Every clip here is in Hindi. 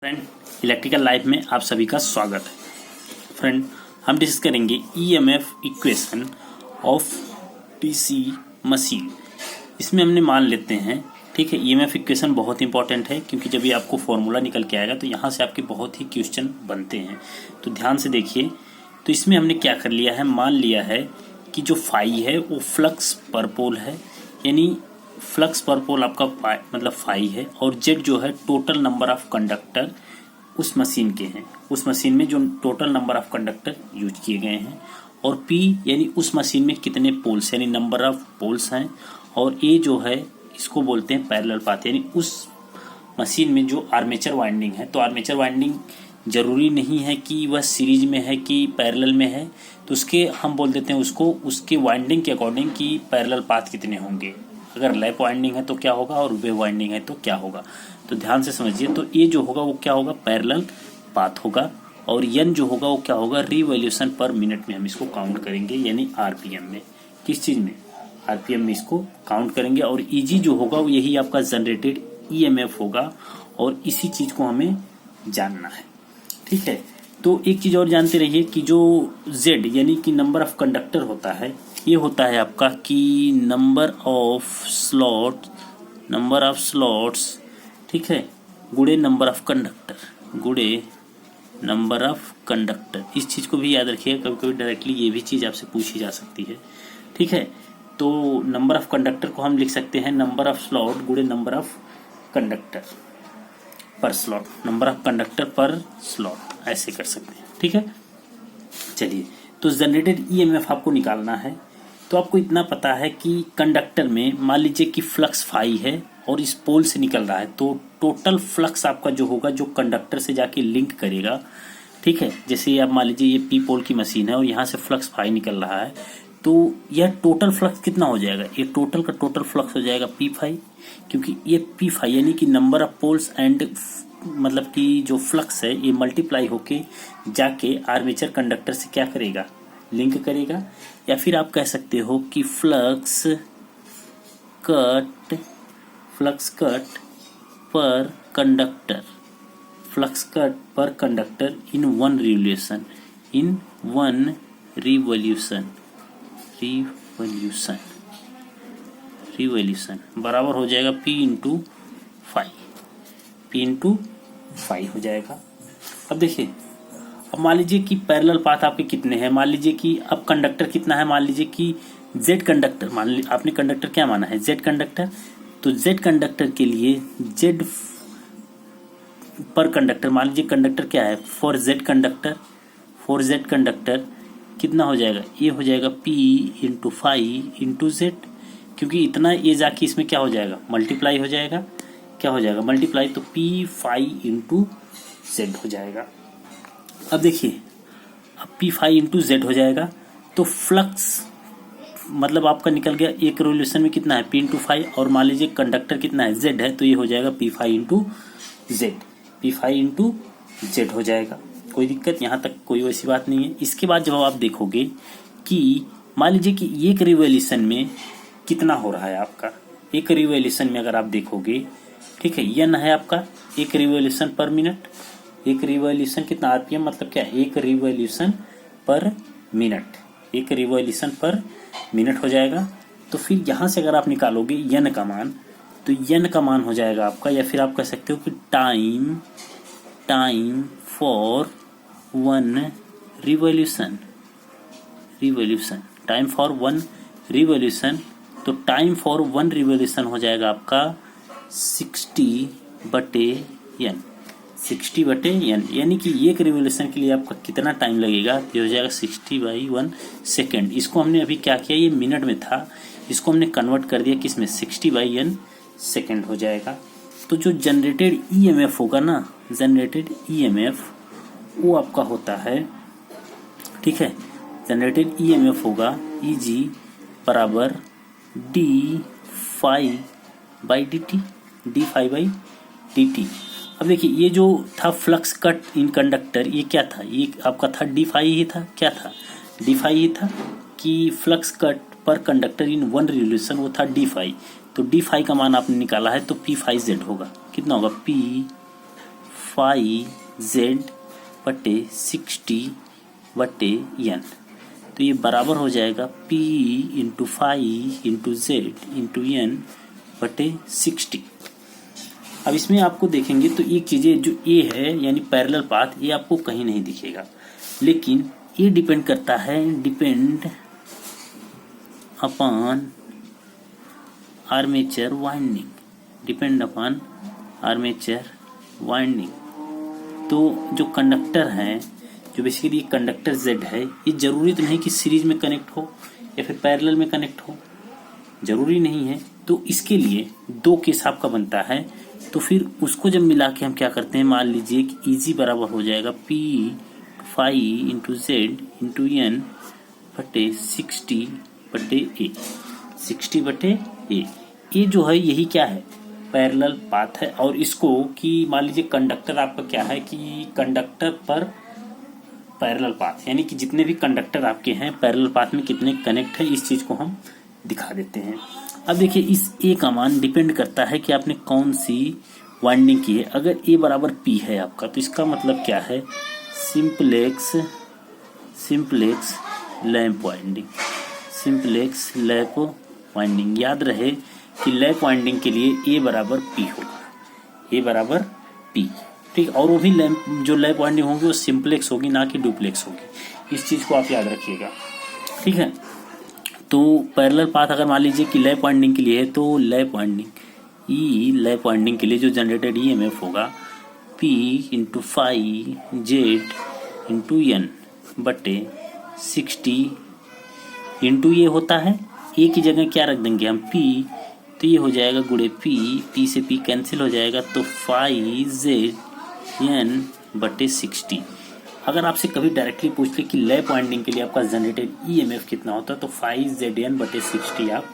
फ्रेंड, इलेक्ट्रिकल लाइफ में आप सभी का स्वागत है। फ्रेंड, हम डिस्कस करेंगे EMF equation of DC machine. इसमें हमने मान लेते हैं, ठीक है, ईएमएफ इक्वेशन बहुत इंपॉर्टेंट है क्योंकि जब ये आपको फॉर्मूला निकल के आएगा तो यहाँ से आपके बहुत ही क्वेश्चन बनते हैं। तो ध्यान से देखिए। तो इसमें हमने क्या कर लिया है, मान लिया है कि जो फाई है वो फ्लक्स पर पोल है, यानी फ्लक्स पर पोल आपका मतलब फाई है, और जेड जो है टोटल नंबर ऑफ कंडक्टर उस मशीन के हैं, उस मशीन में जो total number of conductor use किए गए हैं, और पी यानी उस मशीन में कितने पोल्स यानी नंबर ऑफ पोल्स हैं, और ए जो है इसको बोलते हैं पैरेलल पाथ, यानी उस मशीन में जो आर्मेचर वाइंडिंग है। तो आर्मेचर वाइंडिंग जरूरी नहीं है कि वह सीरीज में है कि पैरेलल में है, तो उसके हम बोल देते हैं उसको उसके वाइंडिंग के अकॉर्डिंग कि पैरेलल पाथ कितने होंगे। अगर लैप वाइंडिंग है तो क्या होगा और वेव वाइंडिंग है तो क्या होगा। तो ध्यान से समझिए। तो ये जो होगा वो क्या होगा, पैरेलल पाथ होगा, और एन जो होगा वो क्या होगा, रिवॉल्यूशन पर मिनट में हम इसको काउंट करेंगे, यानी आरपीएम में। किस चीज में, आरपीएम में इसको काउंट करेंगे। और ईजी जो होगा वो यही आपका जनरेटेड ईएमएफ होगा, और इसी चीज को हमें जानना है, ठीक है। तो एक चीज और जानते रहिए कि जो जेड यानी कि नंबर ऑफ कंडक्टर होता है, ये होता है आपका कि नंबर ऑफ स्लॉट्स, ठीक है, गुणे नंबर ऑफ कंडक्टर, गुणे नंबर ऑफ कंडक्टर। इस चीज को भी याद रखिएगा, कभी कभी डायरेक्टली ये भी चीज आपसे पूछी जा सकती है, ठीक है। तो नंबर ऑफ कंडक्टर को हम लिख सकते हैं नंबर ऑफ स्लॉट गुणे नंबर ऑफ कंडक्टर पर स्लॉट, नंबर ऑफ कंडक्टर पर स्लॉट, ऐसे कर सकते हैं, ठीक है। चलिए, तो जनरेटेड ईएमएफ आपको निकालना है। तो आपको इतना पता है कि कंडक्टर में मान लीजिए कि फ्लक्स फाई है और इस पोल से निकल रहा है, तो टोटल फ्लक्स आपका जो होगा जो कंडक्टर से जाके लिंक करेगा, ठीक है। जैसे आप मान लीजिए ये पी पोल की मशीन है और यहाँ से फ्लक्स फाई निकल रहा है, तो यह टोटल फ्लक्स कितना हो जाएगा, ये टोटल का टोटल फ्लक्स हो जाएगा पी फाई, क्योंकि ये पी फाई यानी कि नंबर ऑफ पोल्स एंड मतलब कि जो फ्लक्स है ये मल्टीप्लाई होके जाके आर्मेचर कंडक्टर से क्या करेगा, लिंक करेगा। या फिर आप कह सकते हो कि फ्लक्स कट पर कंडक्टर, फ्लक्स कट पर कंडक्टर इन वन रिवॉल्यूशन बराबर हो जाएगा P इंटू फाई हो जाएगा। अब देखिए, अब मान लीजिए कि पैरेलल पाथ आपके कितने हैं, मान लीजिए कि अब कंडक्टर कितना है, मान लीजिए कि जेड कंडक्टर, मान लीजिए आपने कंडक्टर क्या माना है, जेड कंडक्टर। तो जेड कंडक्टर के लिए जेड पर कंडक्टर, मान लीजिए कंडक्टर क्या है, फॉर जेड कंडक्टर कितना हो जाएगा, ये हो जाएगा P into phi into Z, क्योंकि इतना ये जाके इसमें क्या हो जाएगा, मल्टीप्लाई हो जाएगा, क्या हो जाएगा, मल्टीप्लाई, तो P फाई इंटू जेड हो जाएगा। अब देखिए, अब P फाई इंटू जेड हो जाएगा, तो फ्लक्स मतलब आपका निकल गया, एक रिवॉल्यूशन में कितना है P इंटू फाई, और मान लीजिए कंडक्टर कितना है, जेड है, तो ये हो जाएगा P फाई इंटू जेड हो जाएगा। कोई दिक्कत, यहाँ तक कोई वैसी बात नहीं है। इसके बाद जब आप देखोगे कि मान लीजिए कि एक रिवॉल्यूशन में कितना हो रहा है आपका, एक रिवॉल्यूशन में अगर आप देखोगे, ठीक है, यन है आपका एक रिवॉल्यूशन पर मिनट, एक रिवॉल्यूशन कितना आरपीएम मतलब क्या, एक रिवॉल्यूशन पर मिनट हो जाएगा। तो फिर यहाँ से अगर आप निकालोगे यन का मान, तो यन का मान हो जाएगा आपका, या फिर आप कह सकते हो कि time for one revolution, time for one revolution. तो टाइम फॉर वन रिवॉल्यूशन हो जाएगा आपका 60/n, यानी कि एक रिवॉल्यूशन के लिए आपका कितना टाइम लगेगा, ये हो जाएगा 60/1 सेकेंड। इसको हमने अभी क्या किया, ये मिनट में था, इसको हमने कन्वर्ट कर दिया किसमें, 60/n सेकेंड हो जाएगा। तो जो जनरेटेड ईएमएफ होगा ना, जनरेटेड ईएमएफ वो आपका होता है, ठीक है, जनरेटेड ईएमएफ होगा Eg बराबर d∅/dt। अब देखिए, ये जो था फ्लक्स कट इन कंडक्टर, ये क्या था, ये आपका था d∅ ही था, क्या था, d∅ ही था कि फ्लक्स कट पर कंडक्टर इन वन रिवॉल्यूशन, वो था d∅। तो d∅ का मान आपने निकाला है, तो P∅Z होगा, कितना होगा, P∅ 5z/60/n। तो ये बराबर हो जाएगा p into 5 into z into n/60। अब इसमें आपको देखेंगे तो एक चीज़ें जो ए है यानी पैरेलल पाथ, ये आपको कहीं नहीं दिखेगा, लेकिन ये डिपेंड करता है, depend upon armature winding, depend upon armature winding. तो जो कंडक्टर है, जो बेसिकली कंडक्टर Z है, ये जरूरी तो नहीं कि सीरीज में कनेक्ट हो या फिर पैरेलल में कनेक्ट हो, जरूरी नहीं है। तो इसके लिए दो केस आपका बनता है, तो फिर उसको जब मिला के हम क्या करते हैं, मान लीजिए कि ईजी बराबर हो जाएगा P 5 into Z into n बटे 60/A, 60/A। ये जो है यही क्या है, पैरेलल पाथ है। और इसको कि मान लीजिए कंडक्टर आपका क्या है कि कंडक्टर पर पैरेलल पाथ, यानी कि जितने भी कंडक्टर आपके हैं पैरेलल पाथ में कितने कनेक्ट है, इस चीज को हम दिखा देते हैं। अब देखिए इस ए का मान डिपेंड करता है कि आपने कौन सी वाइंडिंग की है। अगर ए बराबर पी है आपका, तो इसका मतलब क्या है, simplex lamp winding, simplex lamp winding. याद रहे कि लैंप वाइंडिंग के लिए ए बराबर पी होगा, ए बराबर पी, ठीक। और वो भी लैंप, जो लैंप वाइंडिंग होगी वो सिंपलेक्स होगी, ना कि डुप्लेक्स होगी। इस चीज को आप याद रखिएगा, ठीक है। तो पैरेलल पाथ अगर मान लीजिए कि लैंप वाइंडिंग के लिए है, तो लैंप वाइंडिंग के लिए जो जनरेटेड ईएमएफ होगा P into 5Z into n बटे 60 इंटू ये होता है, ए की जगह क्या रख देंगे हम P, तो ये हो जाएगा गुणे P से P कैंसिल हो जाएगा, तो 5ZN बटे 60। अगर आपसे कभी डायरेक्टली पूछ ले कि लैंप वाइंडिंग के लिए आपका जनरेटेड ईएमएफ कितना होता है, तो 5ZN बटे 60 आप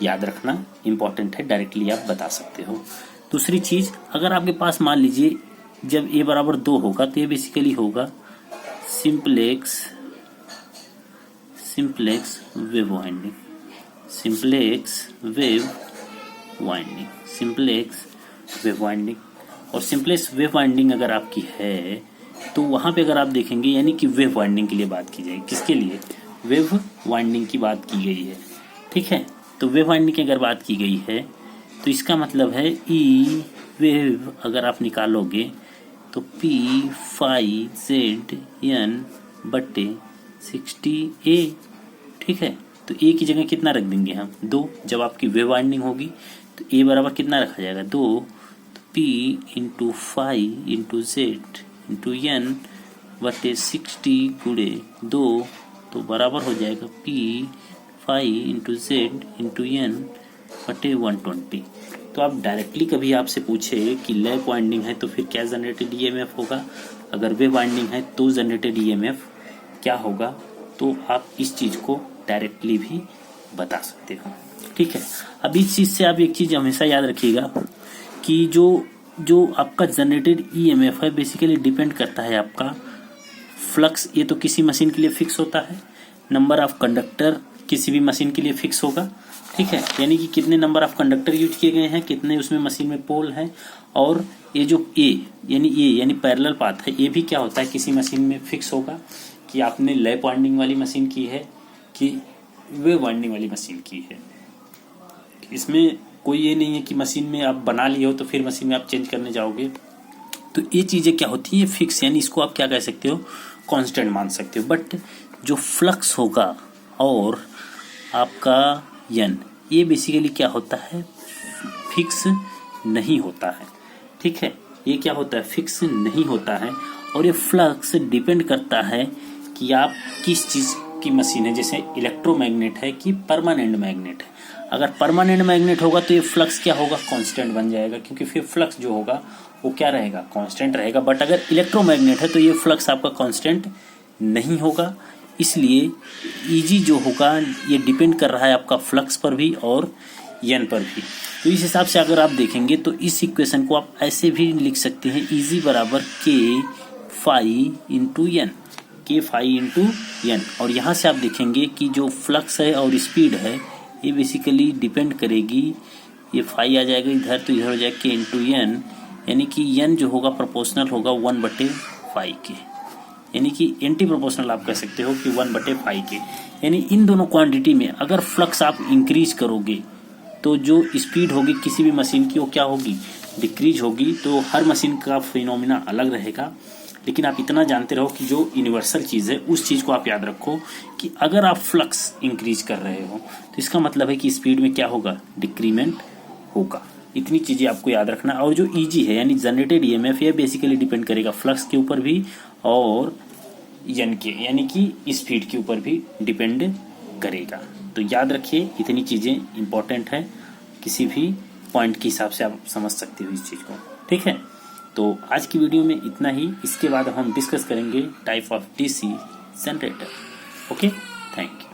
याद रखना इंपॉर्टेंट है, डायरेक्टली आप बता सकते हो। दूसरी चीज, अगर आपके पास मान लीजिए जब ए बराबर 2 होगा, तो ये बेसिकली होगा simplex wave winding, simplex wave winding. और सिंपलेक्स वेव वाइंडिंग अगर आपकी है, तो वहां पे अगर आप देखेंगे, यानी कि वेव वाइंडिंग के लिए बात की जाएगी, किसके लिए, वेव वाइंडिंग की बात की गई है, ठीक है। तो वेव वाइंडिंग की अगर बात की गई है, तो इसका मतलब है ई वेव अगर आप निकालोगे तो P 5ZN बटे 60A, ठीक है। तो ए की जगह कितना रख देंगे हम, 2। जब आपकी वेव वाइंडिंग होगी तो ए बराबर कितना रखा जाएगा, 2। तो P into 5 into Z into n बटे 60 गुणे 2, तो बराबर हो जाएगा P 5 into Z into n बटे 120। तो आप डायरेक्टली कभी आपसे पूछे कि लैंप वाइंडिंग है तो फिर क्या जनरेटेड ईएमएफ होगा, अगर वेव वाइंडिंग है तो जनरेटेड ईएमएफ क्या होगा, तो आप इस चीज को डायरेक्टली भी बता सकते हो, ठीक है। अब इस चीज से आप एक चीज हमेशा याद रखिएगा कि जो आपका जनरेटेड ईएमएफ है बेसिकली डिपेंड करता है आपका फ्लक्स। ये तो किसी मशीन के लिए फिक्स होता है, नंबर ऑफ कंडक्टर किसी भी मशीन के लिए फिक्स होगा, ठीक है। यानी कि कितने नंबर ऑफ कंडक्टर यूज किए गए हैं, कितने उसमें मशीन में पोल हैं, और ये जो ए यानी पैरेलल पाथ है, ये भी क्या होता है किसी मशीन में फिक्स होगा कि आपने लैंप वाइंडिंग वाली मशीन की है कि वेव वाइंडिंग वाली मशीन की है। इसमें कोई ये नहीं है कि मशीन में आप बना लिए हो तो फिर मशीन में आप चेंज करने जाओगे। तो ये चीजें क्या होती है, फिक्स, यानी इसको आप क्या कह सकते हो, कांस्टेंट मान सकते हो। बट जो फ्लक्स होगा और आपका n, ये बेसिकली क्या होता है, फिक्स नहीं होता है, ठीक है। ये क्या होता है, फिक्स नहीं होता है। और ये फ्लक्स डिपेंड करता है कि आप किस चीज की मशीन है, जैसे इलेक्ट्रोमैग्नेट है कि परमानेंट मैग्नेट है। अगर परमानेंट मैग्नेट होगा तो ये फ्लक्स क्या होगा, कांस्टेंट बन जाएगा, क्योंकि फिर फ्लक्स जो होगा वो क्या रहेगा, कांस्टेंट रहेगा। बट अगर इलेक्ट्रोमैग्नेट है तो ये फ्लक्स आपका कांस्टेंट नहीं होगा। इसलिए ईजी जो होगा ये डिपेंड कर रहा है आपका फ्लक्स पर भी और n पर भी। तो इस हिसाब से अगर आप देखेंगे तो इस इक्वेशन को आप ऐसे भी लिख सकते हैं, ईजी बराबर K phi into n, K phi into n। और यहाँ से आप देखेंगे कि जो फ्लक्स है और स्पीड है ये बेसिकली डिपेंड करेगी, ये फाई आ जाएगा इधर, तो इधर हो जाएगा K इंटू n, यानी कि n जो होगा प्रोपोर्शनल होगा 1/5 के, यानी कि एंटी प्रोपोर्शनल आप कह सकते हो कि 1/5 के। यानी इन दोनों क्वांटिटी में अगर फ्लक्स आप इंक्रीज करोगे तो जो स्पीड होगी किसी भी मशीन की वो क्या होगी, डिक्रीज होगी। तो हर मशीन का फिनोमिना अलग रहेगा, लेकिन आप इतना जानते रहो कि जो यूनिवर्सल चीज़ है उस चीज़ को आप याद रखो कि अगर आप फ्लक्स इंक्रीज कर रहे हो तो इसका मतलब है कि स्पीड में क्या होगा, डिक्रीमेंट होगा। इतनी चीज़ें आपको याद रखना। और जो ईजी है यानी जनरेटेड ईएमएफ, ये बेसिकली डिपेंड करेगा फ्लक्स के ऊपर भी और एन के यानी कि स्पीड के ऊपर भी डिपेंड करेगा। तो याद रखिए इतनी चीज़ें इंपॉर्टेंट है, किसी भी पॉइंट के हिसाब से आप समझ सकते हो इस चीज़ को, ठीक है। तो आज की वीडियो में इतना ही। इसके बाद हम डिस्कस करेंगे type of DC generator. Okay, thank you.